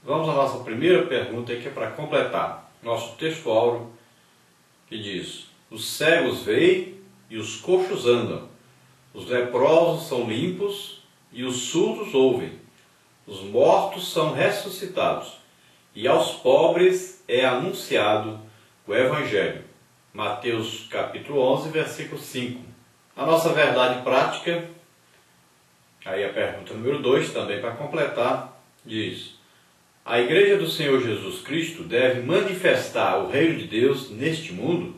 Vamos à nossa primeira pergunta, que é para completar nosso texto áureo, que diz: os cegos veem e os coxos andam, os leprosos são limpos e os surdos ouvem, os mortos são ressuscitados, e aos pobres é anunciado o Evangelho. Mateus capítulo 11, versículo 5. A nossa verdade prática, aí a pergunta número 2, também para completar, diz: a Igreja do Senhor Jesus Cristo deve manifestar o reino de Deus neste mundo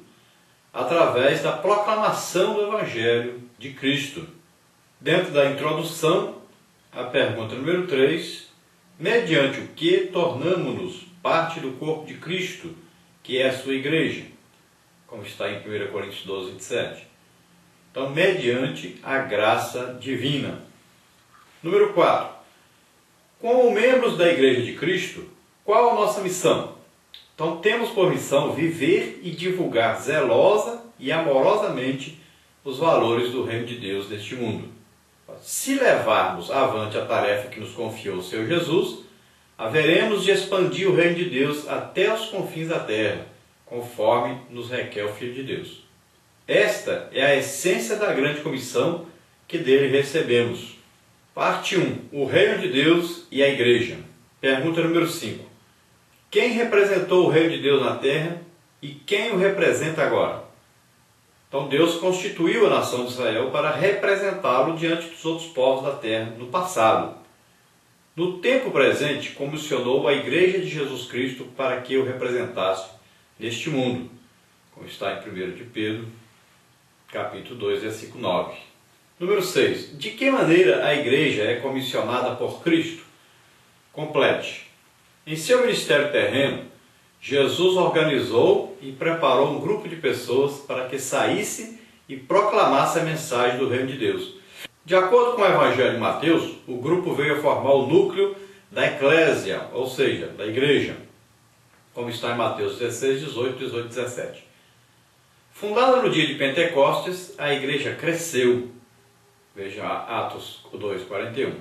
através da proclamação do Evangelho de Cristo. Dentro da introdução, a pergunta número 3, mediante o que tornamo-nos parte do corpo de Cristo, que é a sua Igreja, como está em 1 Coríntios 12, 27. Então, mediante a graça divina. Número 4. Como membros da Igreja de Cristo, qual a nossa missão? Então, temos por missão viver e divulgar zelosa e amorosamente os valores do reino de Deus neste mundo. Se levarmos avante a tarefa que nos confiou o Senhor Jesus, haveremos de expandir o reino de Deus até os confins da terra, conforme nos requer o Filho de Deus. Esta é a essência da grande comissão que dele recebemos. Parte 1. O reino de Deus e a Igreja. Pergunta número 5. Quem representou o reino de Deus na terra e quem o representa agora? Então Deus constituiu a nação de Israel para representá-lo diante dos outros povos da terra no passado. No tempo presente, comissionou a Igreja de Jesus Cristo para que o representasse neste mundo, como está em 1 de Pedro, capítulo 2, versículo 9. Número 6. De que maneira a Igreja é comissionada por Cristo? Complete. Em seu ministério terreno, Jesus organizou e preparou um grupo de pessoas para que saísse e proclamasse a mensagem do reino de Deus. De acordo com o Evangelho de Mateus, o grupo veio a formar o núcleo da eclésia, ou seja, da igreja, como está em Mateus 16, 18, 18, 17. Fundada no dia de Pentecostes, a igreja cresceu, veja Atos 2, 41.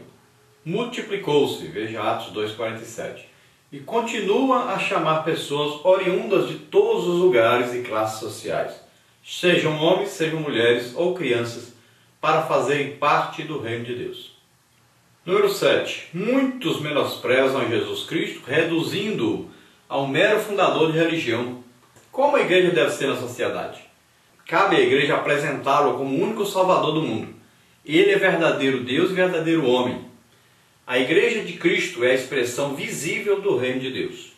Multiplicou-se, veja Atos 2, 47. E continua a chamar pessoas oriundas de todos os lugares e classes sociais, sejam homens, sejam mulheres ou crianças, para fazerem parte do reino de Deus. Número 7. Muitos menosprezam Jesus Cristo, reduzindo-o ao mero fundador de religião. Como a igreja deve ser na sociedade? Cabe à igreja apresentá-lo como o único salvador do mundo. Ele é verdadeiro Deus e verdadeiro homem. A Igreja de Cristo é a expressão visível do reino de Deus.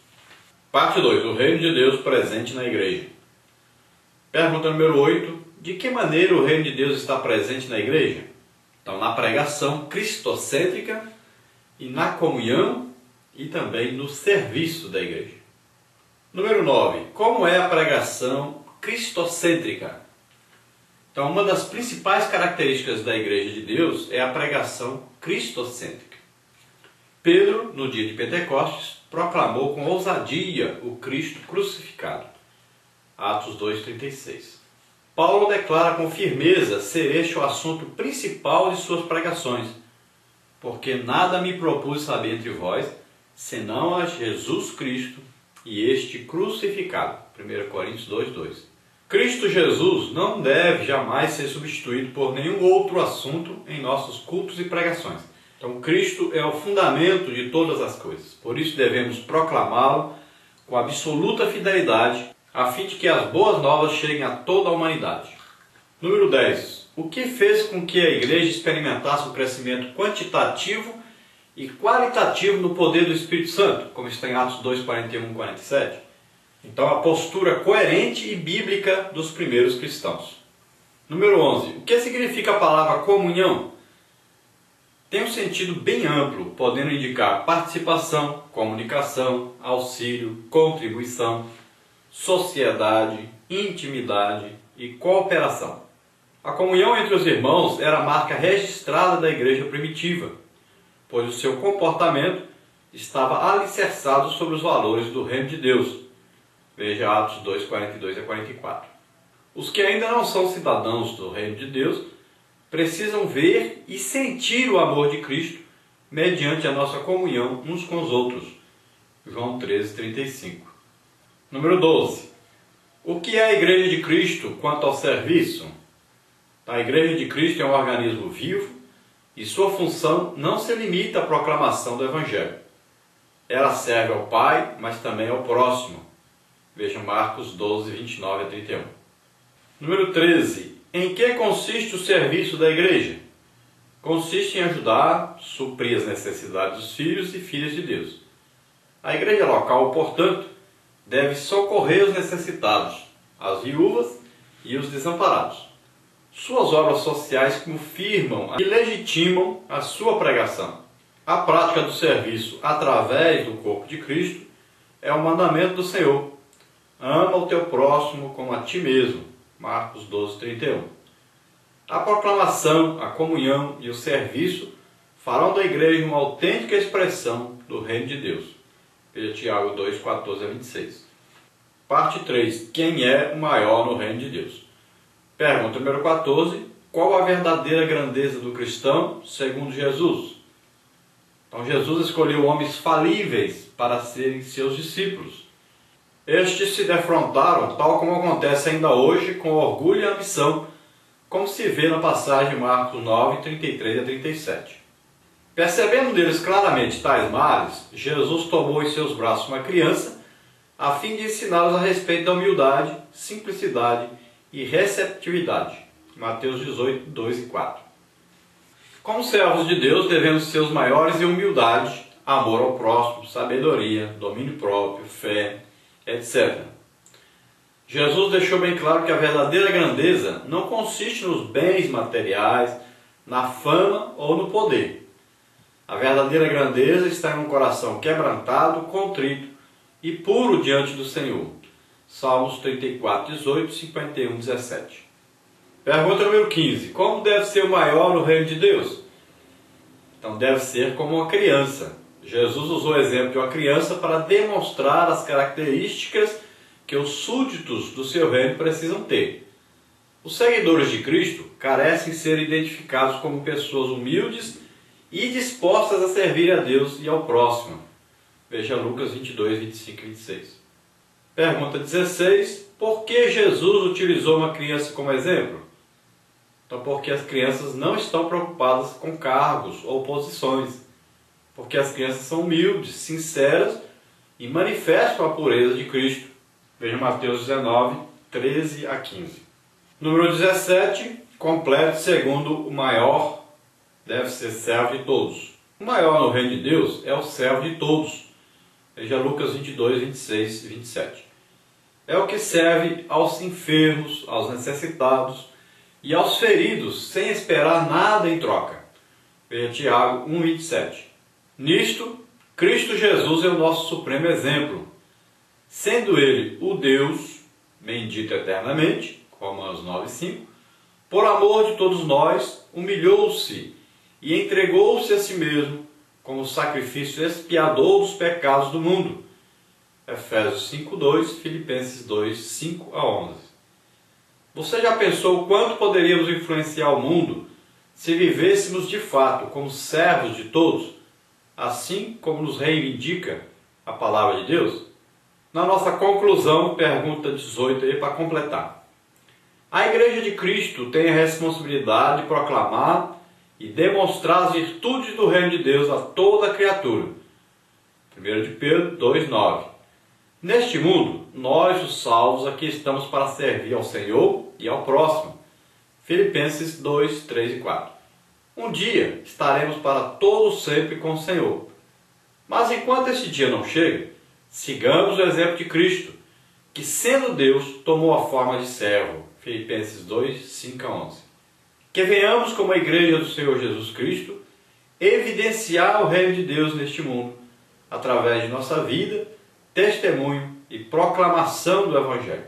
Parte 2. O reino de Deus presente na igreja. Pergunta número 8. De que maneira o reino de Deus está presente na igreja? Então, na pregação cristocêntrica e na comunhão e também no serviço da igreja. Número 9. Como é a pregação cristocêntrica? Então, uma das principais características da Igreja de Deus é a pregação cristocêntrica. Pedro, no dia de Pentecostes, proclamou com ousadia o Cristo crucificado. Atos 2,36. Paulo declara com firmeza ser este o assunto principal de suas pregações, porque nada me propus saber entre vós, senão a Jesus Cristo e este crucificado. 1 Coríntios 2,2. Cristo Jesus não deve jamais ser substituído por nenhum outro assunto em nossos cultos e pregações. Então, Cristo é o fundamento de todas as coisas. Por isso devemos proclamá-lo com absoluta fidelidade, a fim de que as boas novas cheguem a toda a humanidade. Número 10. O que fez com que a igreja experimentasse um crescimento quantitativo e qualitativo no poder do Espírito Santo, como está em Atos 2, 41 e 47? Então, a postura coerente e bíblica dos primeiros cristãos. Número 11. O que significa a palavra comunhão? Tem um sentido bem amplo, podendo indicar participação, comunicação, auxílio, contribuição, sociedade, intimidade e cooperação. A comunhão entre os irmãos era a marca registrada da igreja primitiva, pois o seu comportamento estava alicerçado sobre os valores do reino de Deus. Veja Atos 2, 42 a 44. Os que ainda não são cidadãos do reino de Deus precisam ver e sentir o amor de Cristo mediante a nossa comunhão uns com os outros, João 13:35. Número 12. O que é a Igreja de Cristo quanto ao serviço? A Igreja de Cristo é um organismo vivo e sua função não se limita à proclamação do Evangelho. Ela serve ao Pai, mas também ao próximo. Veja Marcos 12:29-31. Número 13. Em que consiste o serviço da Igreja? Consiste em ajudar, suprir as necessidades dos filhos e filhas de Deus. A igreja local, portanto, deve socorrer os necessitados, as viúvas e os desamparados. Suas obras sociais confirmam e legitimam a sua pregação. A prática do serviço através do corpo de Cristo é o mandamento do Senhor. Ama o teu próximo como a ti mesmo. Marcos 12:31. A proclamação, a comunhão e o serviço farão da igreja uma autêntica expressão do reino de Deus. Veja Tiago 2:14-26. Parte 3. Quem é o maior no reino de Deus? Pergunta número 14. Qual a verdadeira grandeza do cristão segundo Jesus? Então Jesus escolheu homens falíveis para serem seus discípulos. Estes se defrontaram, tal como acontece ainda hoje, com orgulho e ambição, como se vê na passagem de Marcos 9:33-37. Percebendo deles claramente tais males, Jesus tomou em seus braços uma criança, a fim de ensiná-los a respeito da humildade, simplicidade e receptividade. Mateus 18:2-4. Como servos de Deus, devemos ser os maiores em humildade, amor ao próximo, sabedoria, domínio próprio, fé, etc. Jesus deixou bem claro que a verdadeira grandeza não consiste nos bens materiais, na fama ou no poder. A verdadeira grandeza está em um coração quebrantado, contrito e puro diante do Senhor. Salmos 34:18, 51:17. Pergunta número 15. Como deve ser o maior no reino de Deus? Então deve ser como uma criança. Jesus usou o exemplo de uma criança para demonstrar as características que os súditos do seu reino precisam ter. Os seguidores de Cristo carecem ser identificados como pessoas humildes e dispostas a servir a Deus e ao próximo. Veja Lucas 22:25-26. Pergunta 16. Por que Jesus utilizou uma criança como exemplo? Então, porque as crianças não estão preocupadas com cargos ou posições. Porque as crianças são humildes, sinceras e manifestam a pureza de Cristo. Veja Mateus 19:13-15. Número 17. Complete segundo o maior deve ser servo de todos. O maior no reino de Deus é o servo de todos. Veja Lucas 22:26-27. É o que serve aos enfermos, aos necessitados e aos feridos, sem esperar nada em troca. Veja Tiago 1:27. Nisto, Cristo Jesus é o nosso supremo exemplo. Sendo Ele o Deus, bendito eternamente, Romanos 9:5, por amor de todos nós, humilhou-se e entregou-se a si mesmo como sacrifício expiador dos pecados do mundo. Efésios 5:2, Filipenses 2:5-11. Você já pensou quanto poderíamos influenciar o mundo se vivêssemos de fato como servos de todos, assim como nos reivindica a palavra de Deus? Na nossa conclusão, pergunta 18 aí para completar. A Igreja de Cristo tem a responsabilidade de proclamar e demonstrar as virtudes do reino de Deus a toda criatura. 1 de Pedro 2:9. Neste mundo, nós, os salvos, aqui estamos para servir ao Senhor e ao próximo. Filipenses 2:3-4. Um dia estaremos para todo sempre com o Senhor. Mas enquanto esse dia não chega, sigamos o exemplo de Cristo, que sendo Deus, tomou a forma de servo. Filipenses 2:5-11. Que venhamos como a igreja do Senhor Jesus Cristo, evidenciar o reino de Deus neste mundo, através de nossa vida, testemunho e proclamação do Evangelho.